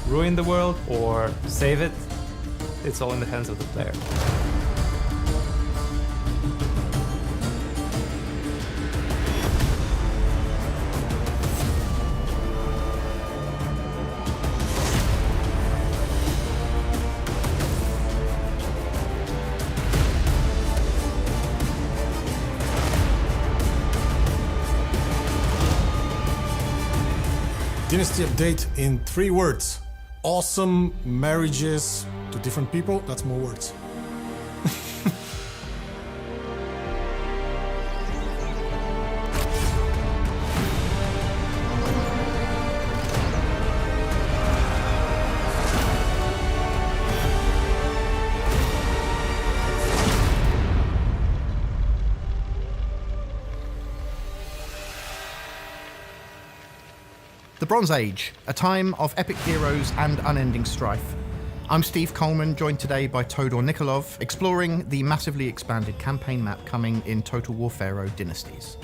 ruin the world or save it. It's all in the hands of the player. Dynasty update in 3 words. Awesome marriages to different people. That's more words. The Bronze Age, a time of epic heroes and unending strife. I'm Steve Coleman, joined today by Todor Nikolov, exploring the massively expanded campaign map coming in Total War Pharaoh Dynasties.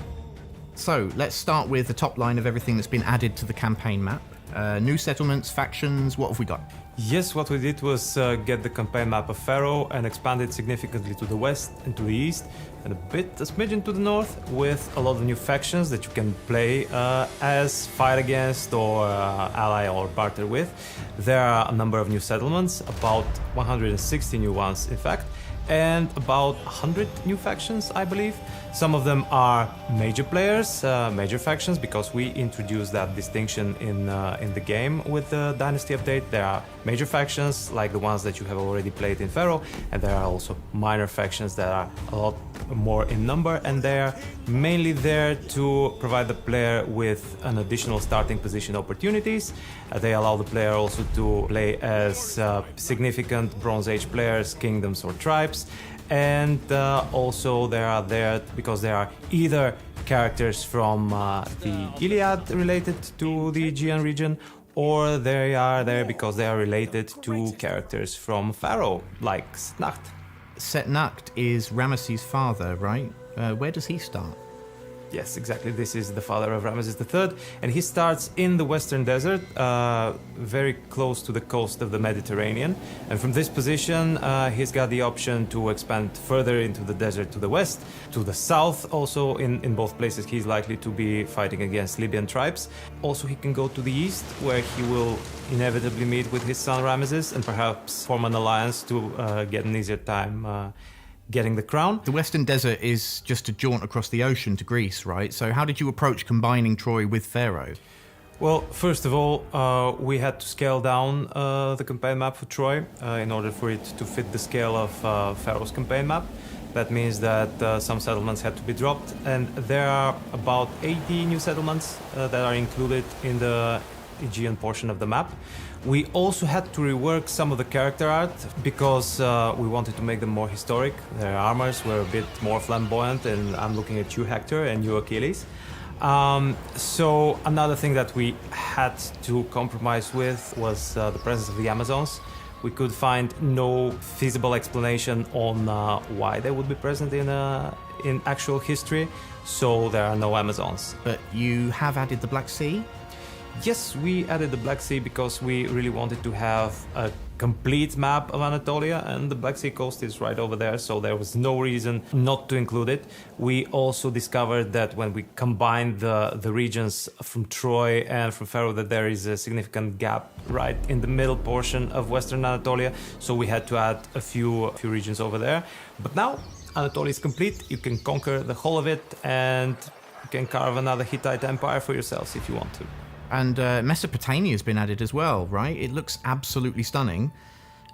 So, let's start with the top line of everything that's been added to the campaign map. New settlements, factions, what have we got? Yes, what we did was get the campaign map of Pharaoh and expand it significantly to the west and to the east, and a smidgen to the north, with a lot of new factions that you can play as, fight against, or ally or barter with. There are a number of new settlements, about 160 new ones in fact, and about 100 new factions, I believe. Some of them are major players, major factions, because we introduced that distinction in the game with the Dynasty update. There are major factions, like the ones that you have already played in Pharaoh, and there are also minor factions that are a lot more in number, and they're mainly there to provide the player with an additional starting position opportunities. They allow the player also to play as significant Bronze Age players, kingdoms or tribes. And also they are there because they are either characters from the Iliad related to the Aegean region, or they are there because they are related to characters from Pharaoh, like Setnacht. Setnacht is Ramesses' father, right? Where does he start? Yes, exactly. This is the father of Ramesses III, and he starts in the Western Desert, very close to the coast of the Mediterranean. And from this position, he's got the option to expand further into the desert to the west, to the south. Also, in both places, he's likely to be fighting against Libyan tribes. Also, he can go to the east, where he will inevitably meet with his son Ramesses and perhaps form an alliance to get an easier time getting the crown. The Western Desert is just a jaunt across the ocean to Greece, right? So how did you approach combining Troy with Pharaoh? Well, first of all, we had to scale down the campaign map for Troy in order for it to fit the scale of Pharaoh's campaign map. That means that some settlements had to be dropped, and there are about 80 new settlements that are included in the Aegean portion of the map. We also had to rework some of the character art because we wanted to make them more historic. Their armors were a bit more flamboyant, and I'm looking at you, Hector, and you, Achilles. So another thing that we had to compromise with was the presence of the Amazons. We could find no feasible explanation on why they would be present in actual history, so there are no Amazons. But you have added the Black Sea? Yes, we added the Black Sea because we really wanted to have a complete map of Anatolia, and the Black Sea coast is right over there, so there was no reason not to include it. We also discovered that when we combined the regions from Troy and from Pharaoh, that there is a significant gap right in the middle portion of Western Anatolia, so we had to add a few regions over there. But now Anatolia is complete. You can conquer the whole of it, and you can carve another Hittite empire for yourselves if you want to. And Mesopotamia has been added as well, right? It looks absolutely stunning.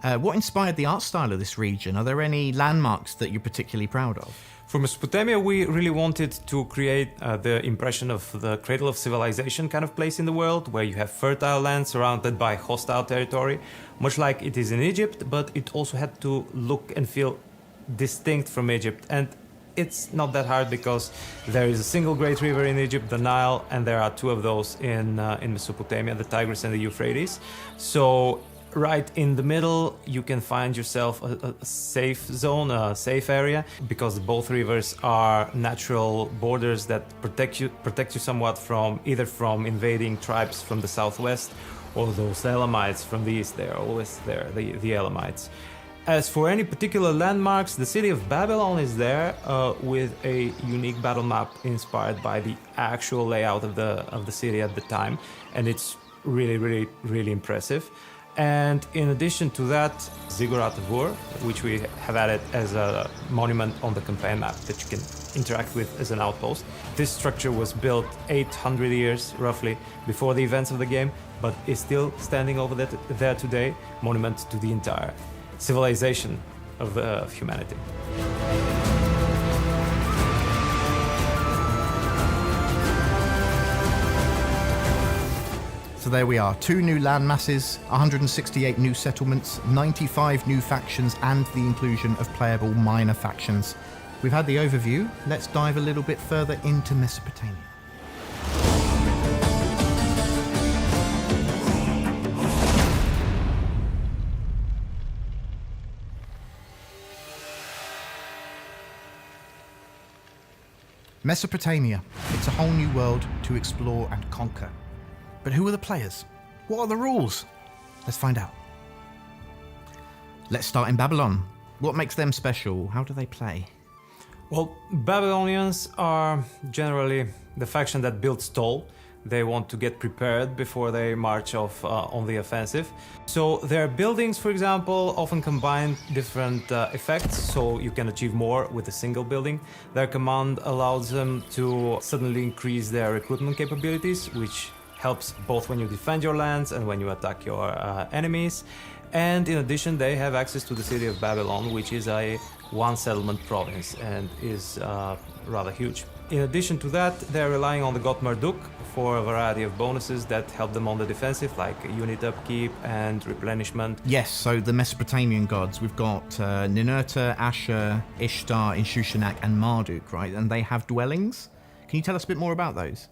What inspired the art style of this region? Are there any landmarks that you're particularly proud of? For Mesopotamia, we really wanted to create the impression of the cradle of civilization kind of place in the world, where you have fertile land surrounded by hostile territory, much like it is in Egypt, but it also had to look and feel distinct from Egypt. And it's not that hard because there is a single great river in Egypt, the Nile, and there are two of those in Mesopotamia, the Tigris and the Euphrates. So right in the middle, you can find yourself a safe zone, a safe area, because both rivers are natural borders that protect you somewhat from invading tribes from the southwest, or those Elamites from the east. They are always there, the Elamites. As for any particular landmarks, the city of Babylon is there with a unique battle map inspired by the actual layout of the city at the time, and it's really impressive. And in addition to that, Ziggurat-Ur, which we have added as a monument on the campaign map that you can interact with as an outpost. This structure was built 800 years roughly before the events of the game, but is still standing over there today, monument to the entire civilization of humanity. So there we are, 2 new land masses, 168 new settlements, 95 new factions, and the inclusion of playable minor factions. We've had the overview, let's dive a little bit further into Mesopotamia. Mesopotamia, it's a whole new world to explore and conquer. But who are the players? What are the rules? Let's find out. Let's start in Babylon. What makes them special? How do they play? Well, Babylonians are generally the faction that builds tall. They want to get prepared before they march off on the offensive. So their buildings, for example, often combine different effects, so you can achieve more with a single building. Their command allows them to suddenly increase their recruitment capabilities, which helps both when you defend your lands and when you attack your enemies. And in addition, they have access to the city of Babylon, which is a one settlement province and is rather huge. In addition to that, they're relying on the god Marduk for a variety of bonuses that help them on the defensive, like unit upkeep and replenishment. Yes, so the Mesopotamian gods, we've got Ninurta, Ashur, Ishtar, Inshushinak, and Marduk, right? And they have dwellings. Can you tell us a bit more about those?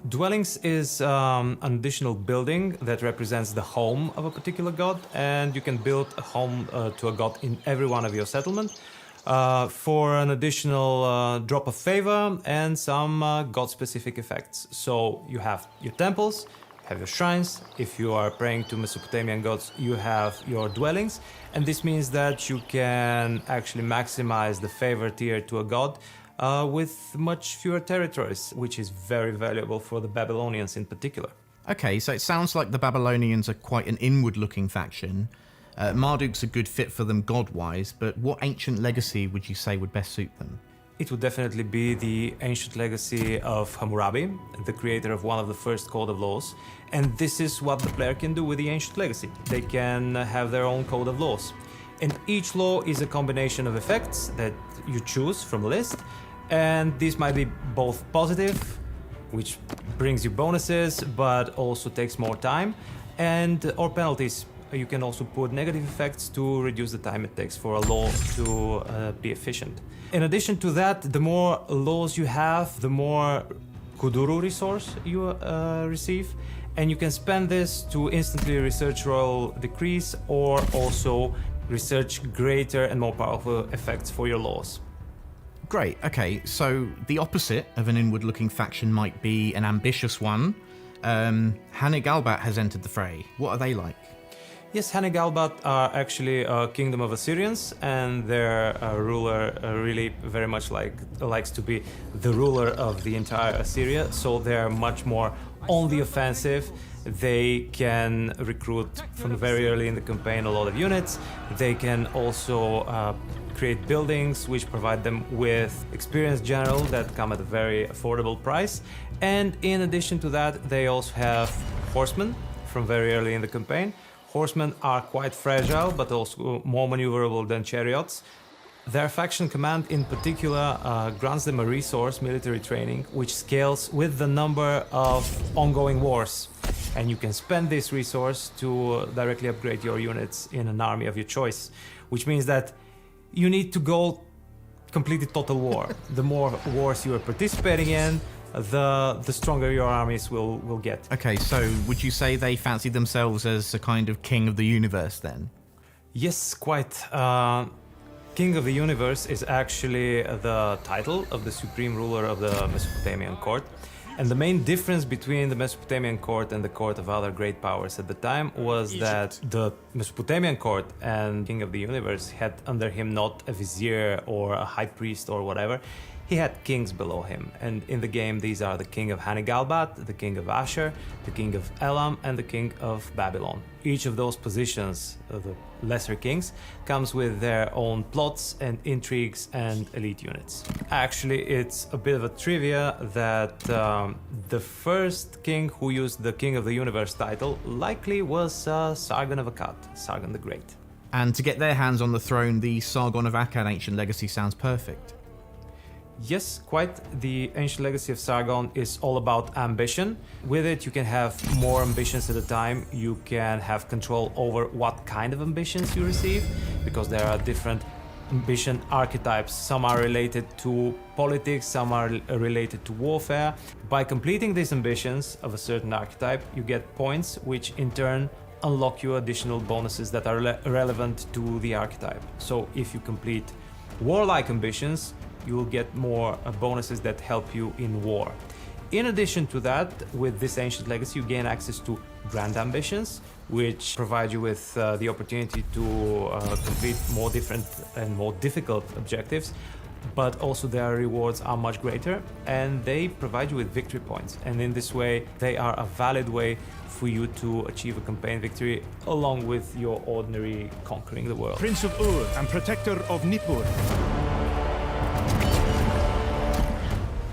Dwellings is an additional building that represents the home of a particular god, and you can build a home to a god in every one of your settlements for an additional drop of favor and some god-specific effects. So you have your temples, you have your shrines. If you are praying to Mesopotamian gods, you have your dwellings, and this means that you can actually maximize the favor tier to a god with much fewer territories, which is very valuable for the Babylonians in particular. Okay, so it sounds like the Babylonians are quite an inward-looking faction. Marduk's a good fit for them god-wise, but what ancient legacy would you say would best suit them? It would definitely be the ancient legacy of Hammurabi, the creator of one of the first code of laws. And this is what the player can do with the ancient legacy. They can have their own code of laws. And each law is a combination of effects that you choose from a list. And this might be both positive, which brings you bonuses, but also takes more time, or penalties. You can also put negative effects to reduce the time it takes for a law to be efficient. In addition to that, the more laws you have, the more Kuduru resource you receive, and you can spend this to instantly research royal decrees or also research greater and more powerful effects for your laws. Great, okay, so the opposite of an inward-looking faction might be an ambitious one. Hane-Galbat has entered the fray. What are they like? Yes, Hane-Galbat are actually a kingdom of Assyrians, and their ruler really very much likes to be the ruler of the entire Assyria, so they're much more on the offensive. They can recruit from very early in the campaign a lot of units. They can also create buildings which provide them with experienced generals that come at a very affordable price. And in addition to that, they also have horsemen from very early in the campaign. Horsemen are quite fragile, but also more maneuverable than chariots. Their faction command in particular grants them a resource, military training, which scales with the number of ongoing wars. And you can spend this resource to directly upgrade your units in an army of your choice, which means that you need to go completely total war. The more wars you are participating in, the stronger your armies will get. Okay, so would you say they fancy themselves as a kind of king of the universe then? Yes, quite. King of the Universe is actually the title of the supreme ruler of the Mesopotamian court. And the main difference between the Mesopotamian court and the court of other great powers at the time was that the Mesopotamian court and King of the Universe had under him not a vizier or a high priest or whatever. He had kings below him, and in the game these are the king of Hanigalbat, the king of Ashur, the king of Elam, and the king of Babylon. Each of those positions, the lesser kings, comes with their own plots and intrigues and elite units. Actually, it's a bit of a trivia that the first king who used the King of the Universe title likely was Sargon of Akkad, Sargon the Great. And to get their hands on the throne, the Sargon of Akkad Ancient Legacy sounds perfect. Yes, quite. The Ancient Legacy of Sargon is all about ambition. With it, you can have more ambitions at a time. You can have control over what kind of ambitions you receive, because there are different ambition archetypes. Some are related to politics, some are related to warfare. By completing these ambitions of a certain archetype, you get points, which in turn unlock you additional bonuses that are relevant to the archetype. So if you complete warlike ambitions, you will get more bonuses that help you in war. In addition to that, with this Ancient Legacy, you gain access to Grand Ambitions, which provide you with the opportunity to complete more different and more difficult objectives, but also their rewards are much greater, and they provide you with victory points. And in this way, they are a valid way for you to achieve a campaign victory along with your ordinary conquering the world. Prince of Ur and Protector of Nippur.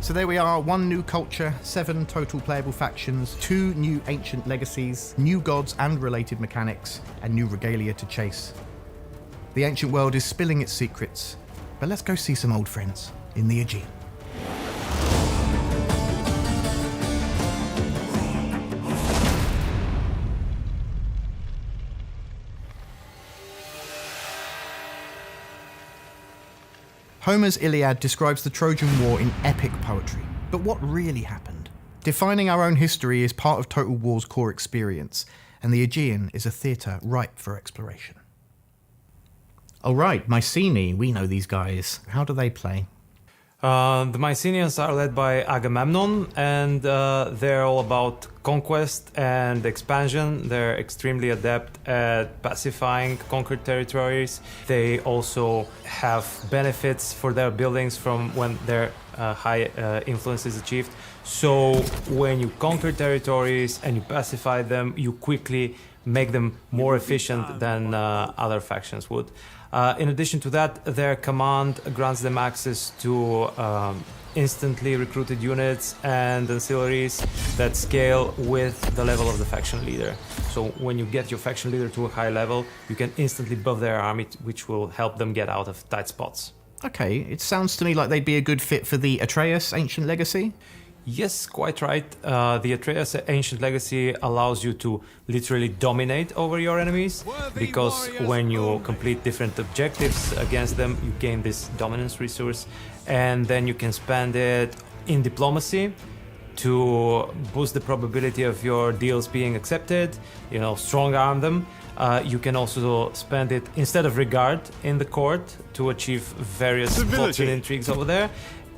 So there we are, 1 new culture, 7 total playable factions, 2 new ancient legacies, new gods and related mechanics, and new regalia to chase. The ancient world is spilling its secrets, but let's go see some old friends in the Aegean. Homer's Iliad describes the Trojan War in epic poetry, but what really happened? Defining our own history is part of Total War's core experience, and the Aegean is a theatre ripe for exploration. Alright, Mycenae, we know these guys. How do they play? The Mycenaeans are led by Agamemnon, and they're all about conquest and expansion. They're extremely adept at pacifying conquered territories. They also have benefits for their buildings from when their high influence is achieved. So when you conquer territories and you pacify them, you quickly make them more efficient than other factions would. In addition to that, their command grants them access to instantly recruited units and ancillaries that scale with the level of the faction leader. So when you get your faction leader to a high level, you can instantly buff their army, which will help them get out of tight spots. Okay, it sounds to me like they'd be a good fit for the Atreus Ancient Legacy. Yes, quite right. The Atreus Ancient Legacy allows you to literally dominate over your enemies, because when you complete different objectives against them, you gain this dominance resource, and then you can spend it in diplomacy to boost the probability of your deals being accepted, strong arm them. You can also spend it instead of regard in the court to achieve various plots and intrigues over there.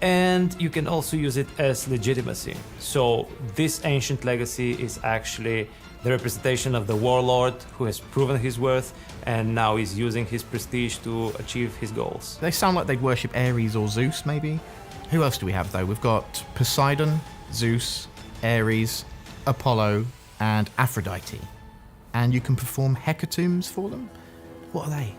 And you can also use it as legitimacy. So this Ancient Legacy is actually the representation of the warlord who has proven his worth and now is using his prestige to achieve his goals. They sound like they'd worship Ares or Zeus, maybe? Who else do we have, though? We've got Poseidon, Zeus, Ares, Apollo, and Aphrodite. And you can perform hecatombs for them? What are they?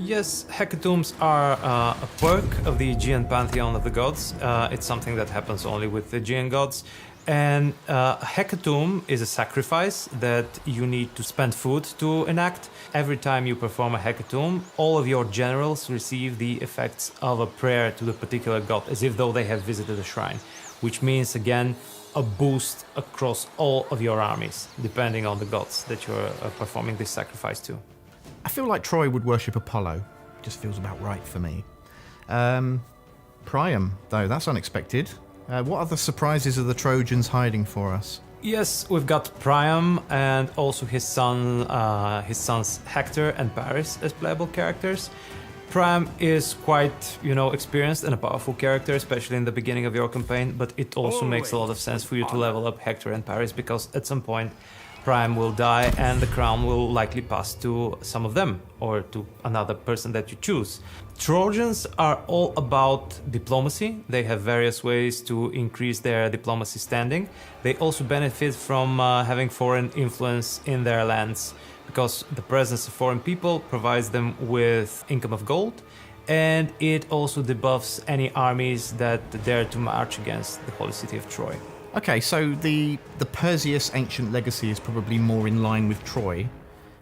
Yes, hecatombs are a perk of the Aegean pantheon of the gods. It's something that happens only with the Aegean gods. And a hecatomb is a sacrifice that you need to spend food to enact. Every time you perform a hecatomb, all of your generals receive the effects of a prayer to the particular god, as if though they have visited a shrine, which means, again, a boost across all of your armies, depending on the gods that you're performing this sacrifice to. I feel like Troy would worship Apollo. Just feels about right for me. Priam, though, that's unexpected. What other surprises are the Trojans hiding for us? Yes, we've got Priam and also his sons Hector and Paris as playable characters. Priam is quite, experienced and a powerful character, especially in the beginning of your campaign, but it also makes a lot of sense for you to level up Hector and Paris, because at some point Priam will die and the crown will likely pass to some of them, or to another person that you choose. Trojans are all about diplomacy. They have various ways to increase their diplomacy standing. They also benefit from having foreign influence in their lands, because the presence of foreign people provides them with income of gold, and it also debuffs any armies that dare to march against the holy city of Troy. Okay, so the Perseus ancient legacy is probably more in line with Troy.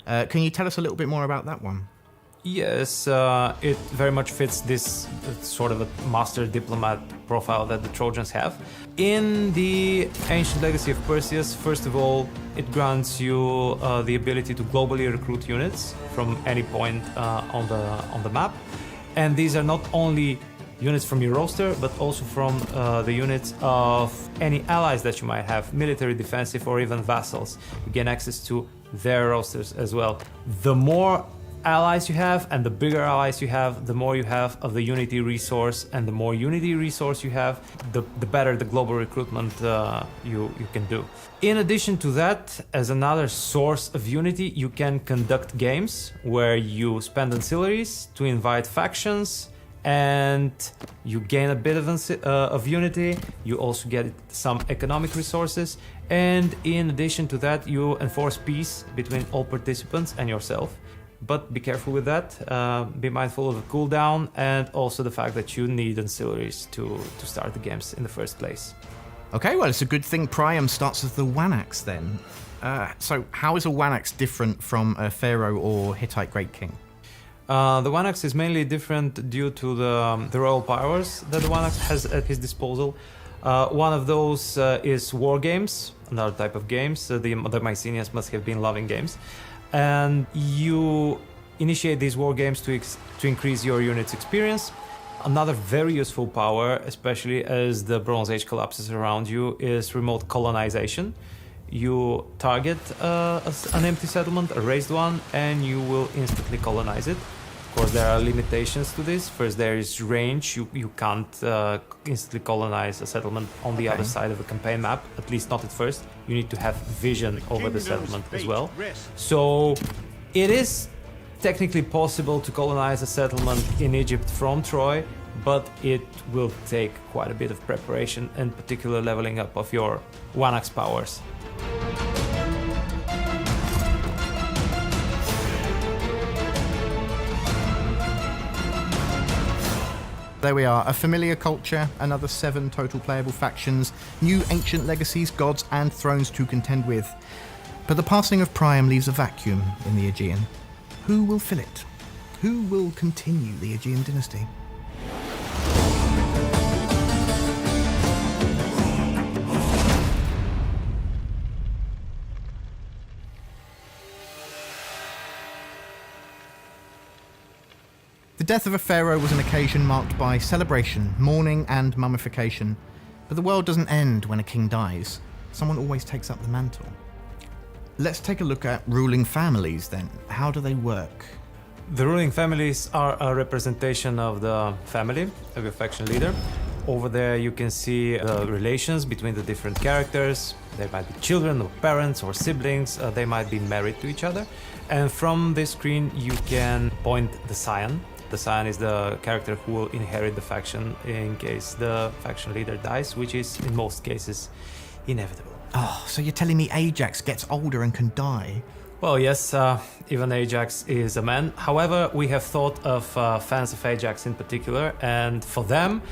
Can you tell us a little bit more about that one? Yes, it very much fits this sort of a master diplomat profile that the Trojans have. In the ancient legacy of Perseus, first of all, it grants you the ability to globally recruit units from any point on the map, and these are not only units from your roster, but also from the units of any allies that you might have, military, defensive, or even vassals. You gain access to their rosters as well. The more allies you have and the bigger allies you have, the more you have of the unity resource, and the more unity resource you have, the better the global recruitment you can do. In addition to that, as another source of unity, you can conduct games where you spend ancillaries to invite factions, and you gain a bit of unity. You also get some economic resources, and in addition to that, you enforce peace between all participants and yourself. But be careful with that. Be mindful of the cooldown, and also the fact that you need ancillaries to start the games in the first place. Okay, well, it's a good thing Priam starts as the Wanax then. So how is a Wanax different from a Pharaoh or Hittite Great King? The Wanax is mainly different due to the royal powers that the Wanax has at his disposal. One of those is war games, another type of games. The Mycenaeans must have been loving games. And you initiate these war games to increase your unit's experience. Another very useful power, especially as the Bronze Age collapses around you, is remote colonization. You target an empty settlement, a raised one, and you will instantly colonize it. Of course, there are limitations to this. First, there is range. You can't instantly colonize a settlement on the other side of the campaign map, at least not at first. You need to have vision over the settlement as well. So it is technically possible to colonize a settlement in Egypt from Troy, but it will take quite a bit of preparation and particular leveling up of your Wanax powers. There we are, a familiar culture, another 7 total playable factions, new ancient legacies, gods and thrones to contend with. But the passing of Priam leaves a vacuum in the Aegean. Who will fill it? Who will continue the Aegean dynasty? The death of a pharaoh was an occasion marked by celebration, mourning and mummification. But the world doesn't end when a king dies. Someone always takes up the mantle. Let's take a look at ruling families then. How do they work? The ruling families are a representation of the family of your faction leader. Over there you can see the relations between the different characters. They might be children or parents or siblings. They might be married to each other. And from this screen you can appoint the scion. The scion is the character who will inherit the faction in case the faction leader dies, which is in most cases inevitable. Oh, so you're telling me Ajax gets older and can die? Well, yes, even Ajax is a man. However, we have thought of fans of Ajax in particular, and for them,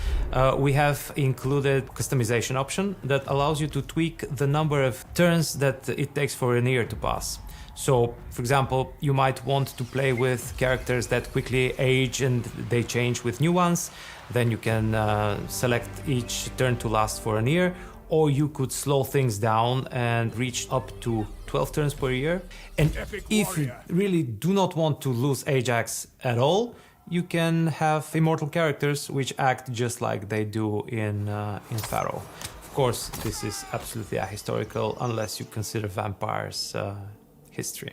we have included customization option that allows you to tweak the number of turns that it takes for an year to pass. So, for example, you might want to play with characters that quickly age and they change with new ones. Then you can select each turn to last for an year, or you could slow things down and reach up to 12 turns per year. And if you really do not want to lose Ajax at all, you can have immortal characters which act just like they do in Pharaoh. Of course, this is absolutely ahistorical unless you consider vampires history.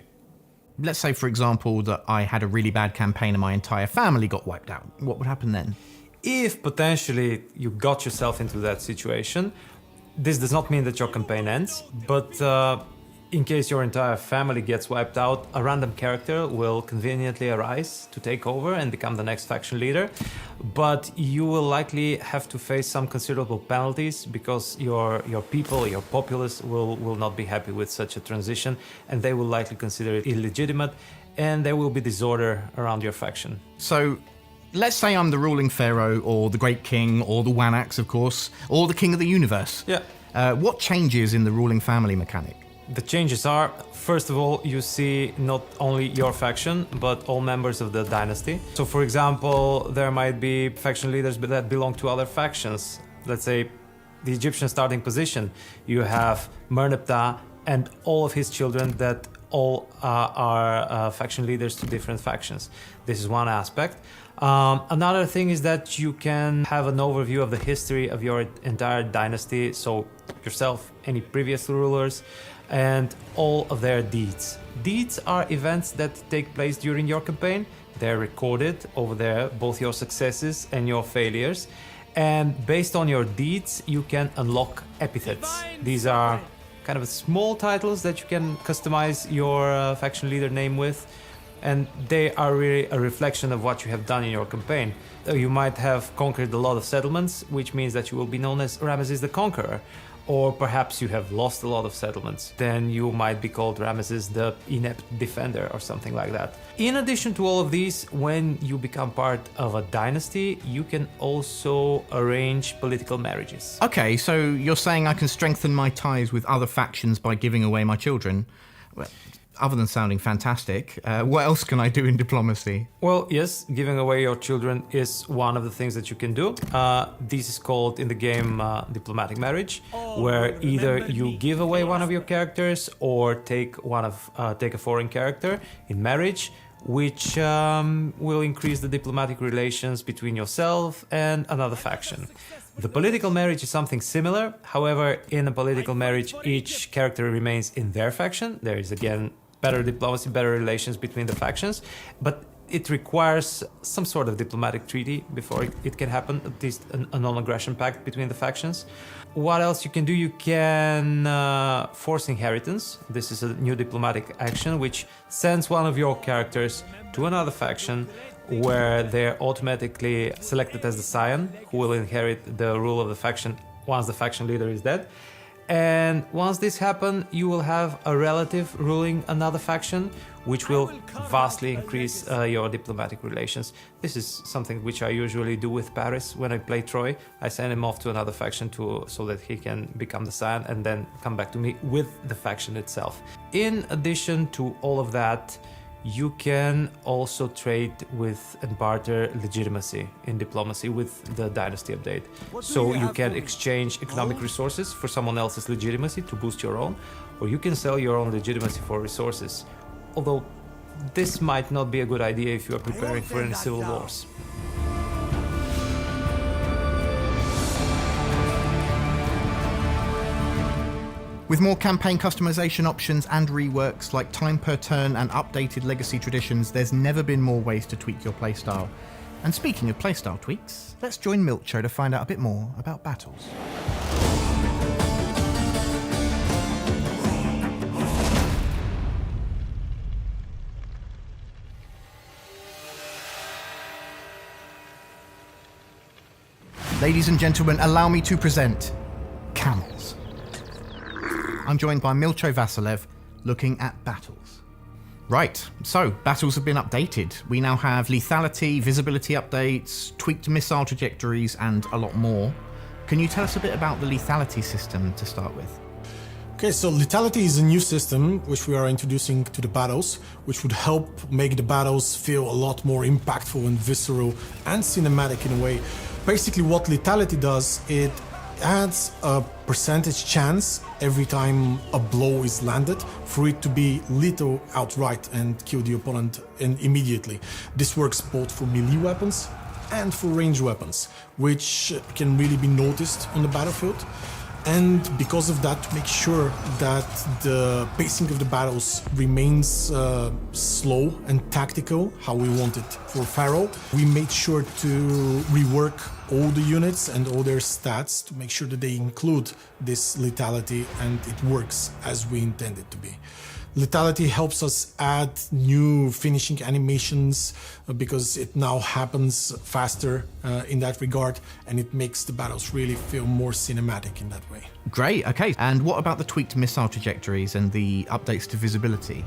Let's say, for example, that I had a really bad campaign and my entire family got wiped out. What would happen then? If potentially you got yourself into that situation, this does not mean that your campaign ends, but in case your entire family gets wiped out, a random character will conveniently arise to take over and become the next faction leader. But you will likely have to face some considerable penalties because your people, your populace will not be happy with such a transition, and they will likely consider it illegitimate, and there will be disorder around your faction. So, let's say I'm the ruling pharaoh, or the great king, or the Wanax, of course, or the king of the universe. Yeah. What changes in the ruling family mechanic? The changes are, first of all, you see not only your faction, but all members of the dynasty. So, for example, there might be faction leaders that belong to other factions. Let's say the Egyptian starting position. You have Merneptah and all of his children that all are faction leaders to different factions. This is one aspect. Another thing is that you can have an overview of the history of your entire dynasty, so yourself, any previous rulers, and all of their deeds. Deeds are events that take place during your campaign. They're recorded over there, both your successes and your failures. And based on your deeds, you can unlock epithets. These are kind of small titles that you can customize your faction leader name with. And they are really a reflection of what you have done in your campaign. You might have conquered a lot of settlements, which means that you will be known as Ramesses the Conqueror. Or perhaps you have lost a lot of settlements, then you might be called Ramesses the Inept Defender or something like that. In addition to all of these, when you become part of a dynasty, you can also arrange political marriages. Okay, so you're saying I can strengthen my ties with other factions by giving away my children? Well, other than sounding fantastic, what else can I do in diplomacy? Well, yes, giving away your children is one of the things that you can do. This is called in the game diplomatic marriage, where either you give away one of your characters or take a foreign character in marriage, which will increase the diplomatic relations between yourself and another faction. The political marriage is something similar. However, in a political marriage, each character remains in their faction. There is again better diplomacy, better relations between the factions, but it requires some sort of diplomatic treaty before it can happen, at least a non-aggression pact between the factions. What else you can do? You can force inheritance. This is a new diplomatic action which sends one of your characters to another faction where they're automatically selected as the scion who will inherit the rule of the faction once the faction leader is dead. And once this happens, you will have a relative ruling another faction, which will vastly increase your diplomatic relations. This is something which I usually do with Paris when I play Troy. I send him off to another faction so that he can become the scion and then come back to me with the faction itself. In addition to all of that, you can also trade with and barter legitimacy in diplomacy with the dynasty update. So you can exchange economic resources for someone else's legitimacy to boost your own, or you can sell your own legitimacy for resources. Although this might not be a good idea if you are preparing for any civil wars. With more campaign customization options and reworks like time per turn and updated legacy traditions, there's never been more ways to tweak your playstyle. And speaking of playstyle tweaks, let's join Milcho to find out a bit more about battles. Ladies and gentlemen, allow me to present camels. I'm joined by Milcho Vasilev, looking at battles. Right, so battles have been updated. We now have lethality, visibility updates, tweaked missile trajectories, and a lot more. Can you tell us a bit about the lethality system to start with? Okay, so lethality is a new system which we are introducing to the battles, which would help make the battles feel a lot more impactful and visceral and cinematic in a way. Basically what lethality does, it adds a percentage chance every time a blow is landed for it to be lethal outright and kill the opponent immediately. This works both for melee weapons and for ranged weapons, which can really be noticed on the battlefield. And because of that, to make sure that the pacing of the battles remains slow and tactical, how we want it for Pharaoh, we made sure to rework all the units and all their stats to make sure that they include this lethality and it works as we intend it to be. Lethality helps us add new finishing animations because it now happens faster in that regard, and it makes the battles really feel more cinematic in that way. Great, okay. And what about the tweaked missile trajectories and the updates to visibility?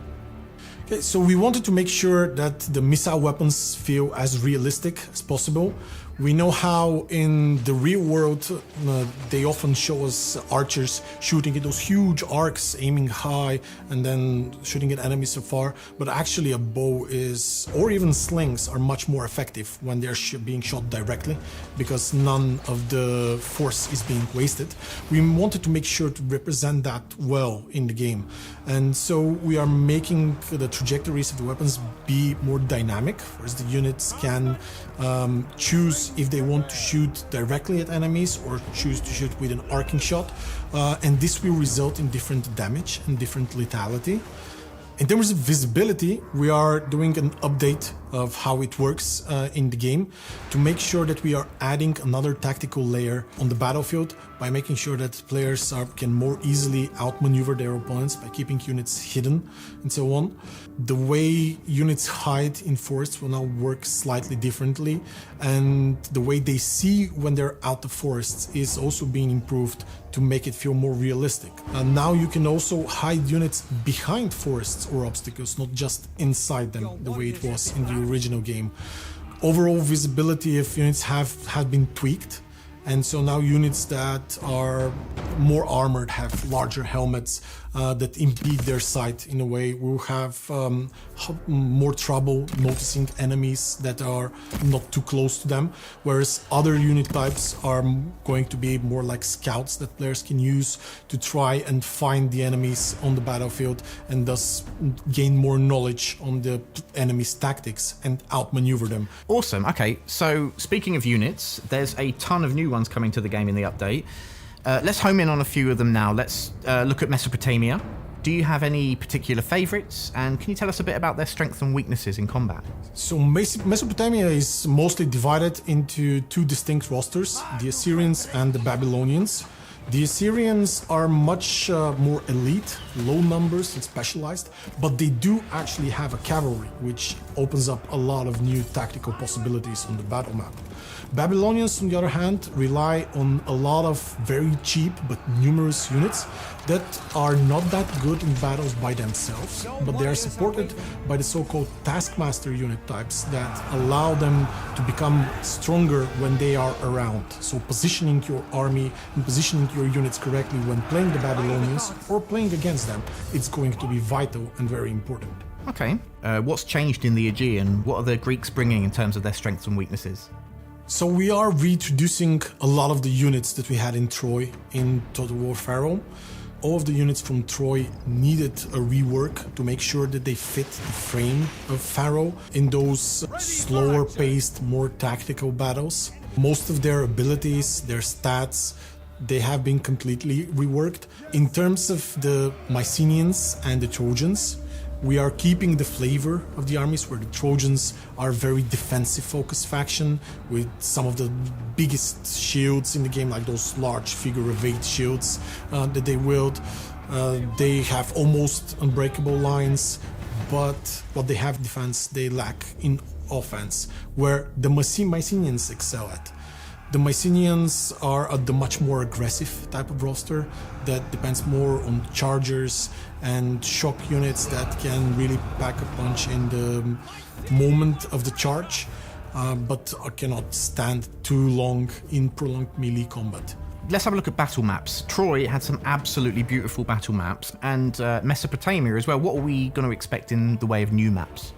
Okay, so we wanted to make sure that the missile weapons feel as realistic as possible. We know how in the real world they often show us archers shooting at those huge arcs, aiming high and then shooting at enemies afar. But actually a bow is, or even slings, are much more effective when they're being shot directly because none of the force is being wasted. We wanted to make sure to represent that well in the game. And so we are making the trajectories of the weapons be more dynamic, whereas the units can choose if they want to shoot directly at enemies or choose to shoot with an arcing shot, and this will result in different damage and different lethality. In terms of visibility, we are doing an update of how it works in the game to make sure that we are adding another tactical layer on the battlefield by making sure that players can more easily outmaneuver their opponents by keeping units hidden and so on. The way units hide in forests will now work slightly differently, and the way they see when they're out of forests is also being improved to make it feel more realistic. Now you can also hide units behind forests or obstacles, not just inside them, the way it was in the original game. Overall visibility of units have been tweaked, and so now units that are more armored have larger helmets that impede their sight in a way. We'll have more trouble noticing enemies that are not too close to them, whereas other unit types are going to be more like scouts that players can use to try and find the enemies on the battlefield and thus gain more knowledge on the enemy's tactics and outmaneuver them. Awesome. Okay, so speaking of units, there's a ton of new ones coming to the game in the update. Let's home in on a few of them now. Let's look at Mesopotamia. Do you have any particular favorites? And can you tell us a bit about their strengths and weaknesses in combat? So Mesopotamia is mostly divided into two distinct rosters, the Assyrians and the Babylonians. The Assyrians are much more elite, low numbers and specialized, but they do actually have a cavalry, which opens up a lot of new tactical possibilities on the battle map. Babylonians, on the other hand, rely on a lot of very cheap but numerous units that are not that good in battles by themselves, but they are supported by the so-called taskmaster unit types that allow them to become stronger when they are around. So positioning your army and positioning your units correctly when playing the Babylonians or playing against them, it's going to be vital and very important. Okay, what's changed in the Aegean? What are the Greeks bringing in terms of their strengths and weaknesses? So we are reintroducing a lot of the units that we had in Troy in Total War Pharaoh. All of the units from Troy needed a rework to make sure that they fit the frame of Pharaoh in those slower paced, more tactical battles. Most of their abilities, their stats, they have been completely reworked. In terms of the Mycenaeans and the Trojans, we are keeping the flavor of the armies, where the Trojans are a very defensive focused faction with some of the biggest shields in the game, like those large figure of 8 shields that they wield. They have almost unbreakable lines, but what they have in defense, they lack in offense, where the Mycenaeans excel at. The Mycenaeans are the much more aggressive type of roster that depends more on chargers and shock units that can really pack a punch in the moment of the charge, but cannot stand too long in prolonged melee combat. Let's have a look at battle maps. Troy had some absolutely beautiful battle maps, and Mesopotamia as well. What are we going to expect in the way of new maps?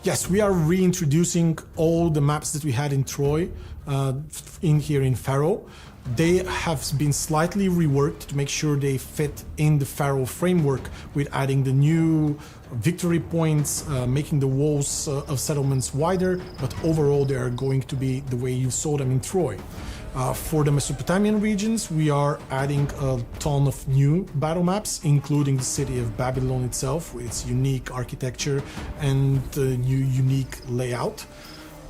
Yes, we are reintroducing all the maps that we had in Troy in here in Pharaoh. They have been slightly reworked to make sure they fit in the Pharaoh framework, with adding the new victory points, making the walls of settlements wider, but overall they are going to be the way you saw them in Troy. For the Mesopotamian regions, we are adding a ton of new battle maps, including the city of Babylon itself, with its unique architecture and unique layout.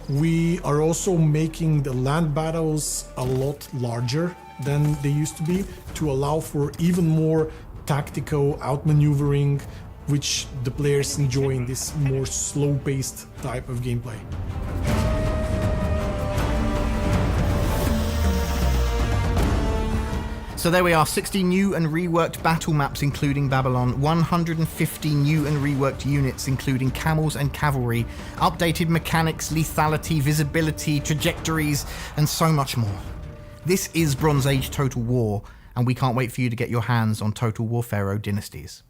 We are also making the land battles a lot larger than they used to be, to allow for even more tactical outmaneuvering, which the players enjoy in this more slow-paced type of gameplay. So there we are, 60 new and reworked battle maps including Babylon, 150 new and reworked units including camels and cavalry, updated mechanics, lethality, visibility, trajectories, and so much more. This is Bronze Age Total War, and we can't wait for you to get your hands on Total War Pharaoh Dynasties.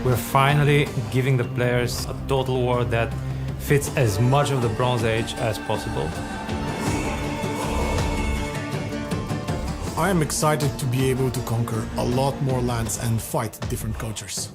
We're finally giving the players a Total War that fits as much of the Bronze Age as possible. I am excited to be able to conquer a lot more lands and fight different cultures.